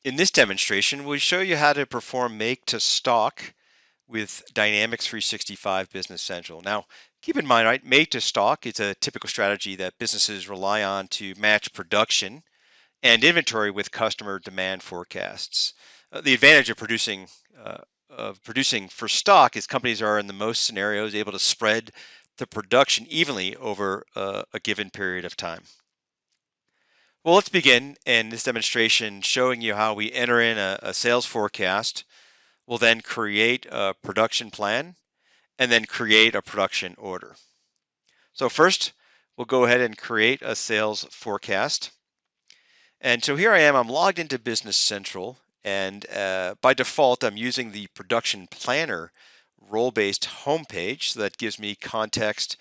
In this demonstration, we'll show you how to perform make to stock with Dynamics 365 Business Central. Now, keep in mind, right, make to stock is a typical strategy that businesses rely on to match production and inventory with customer demand forecasts. The advantage of producing for stock is companies are in the most scenarios able to spread the production evenly over a given period of time. Well, let's begin in this demonstration showing you how we enter in a sales forecast. We'll then create a production plan and then create a production order. So first, we'll go ahead and create a sales forecast. And so here I am, I'm logged into Business Central, and by default, I'm using the production planner role-based homepage. So that gives me context,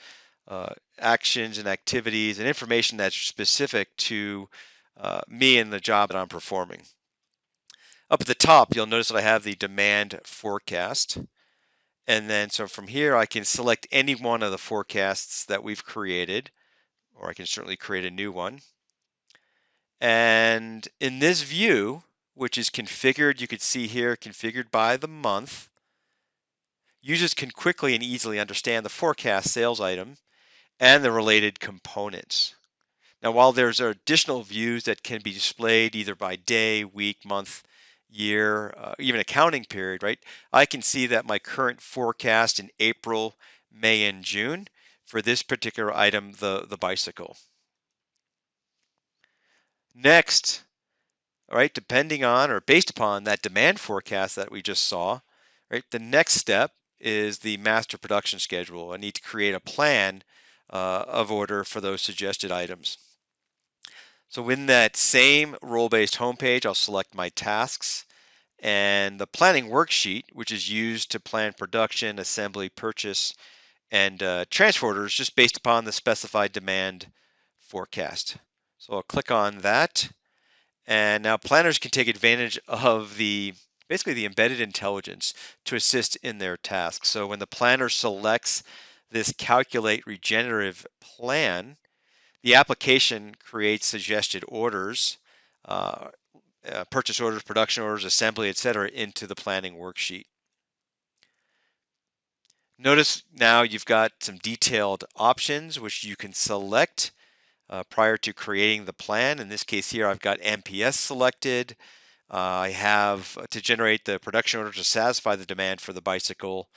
actions and activities and information that's specific to me and the job that I'm performing. Up at the top, you'll notice that I have the demand forecast. And then so from here, I can select any one of the forecasts that we've created, or I can certainly create a new one. And in this view, which is configured, you can see here, configured by the month, users can quickly and easily understand the forecast sales item and the related components. Now, while there's additional views that can be displayed either by day, week, month, year, even accounting period, right? I can see that my current forecast in April, May, and June for this particular item, the bicycle. Next, all right, depending on or based upon that demand forecast that we just saw, right, the next step is the master production schedule. I need to create a plan of order for those suggested items. So in that same role-based homepage, I'll select my tasks and the planning worksheet, which is used to plan production, assembly, purchase, and transfer orders just based upon the specified demand forecast. So I'll click on that. And now planners can take advantage of basically the embedded intelligence to assist in their tasks. So when the planner selects this calculate regenerative plan, the application creates suggested orders, uh, purchase orders, production orders, assembly, etc., into the planning worksheet. Notice now you've got some detailed options which you can select prior to creating the plan. In this case here, I've got MPS selected. I have to generate the production order to satisfy the demand for the bicycle.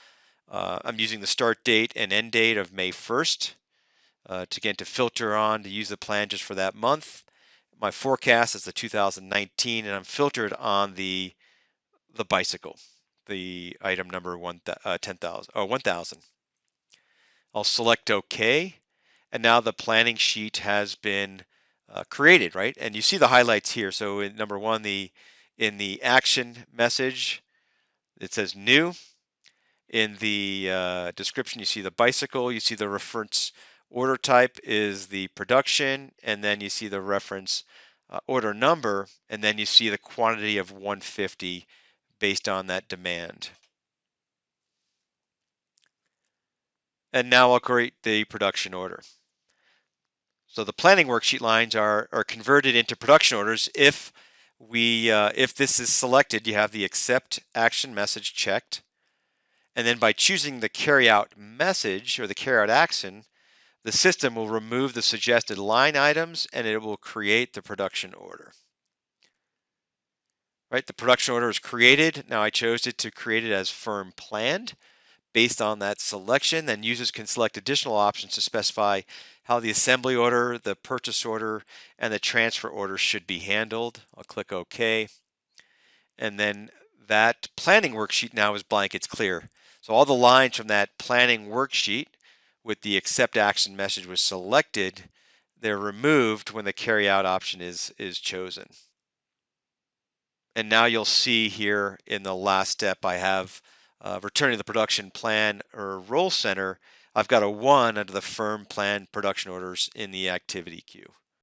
I'm using the start date and end date of May 1st to filter on to use the plan just for that month. My forecast is the 2019, and I'm filtered on the bicycle, the item number 10,000. I'll select OK, and now the planning sheet has been created, right? And you see the highlights here. So in number one, in the action message, it says new. In the description, you see the bicycle. You see the reference order type is the production, and then you see the reference order number, and then you see the quantity of 150 based on that demand. And now I'll create the production order. So the planning worksheet lines are converted into production orders if this is selected. You have the accept action message checked, and then by choosing the carryout message or the carryout action, the system will remove the suggested line items and it will create the production order. Right, the production order is created. Now I chose it to create it as firm planned. Based on that selection, then users can select additional options to specify how the assembly order, the purchase order, and the transfer order should be handled. I'll click OK. And then that planning worksheet now is blank, it's clear. So all the lines from that planning worksheet with the accept action message was selected, they're removed when the carryout option is chosen. And now you'll see here in the last step, I have returning the production plan or role center. I've got a 1 under the firm plan production orders in the activity queue.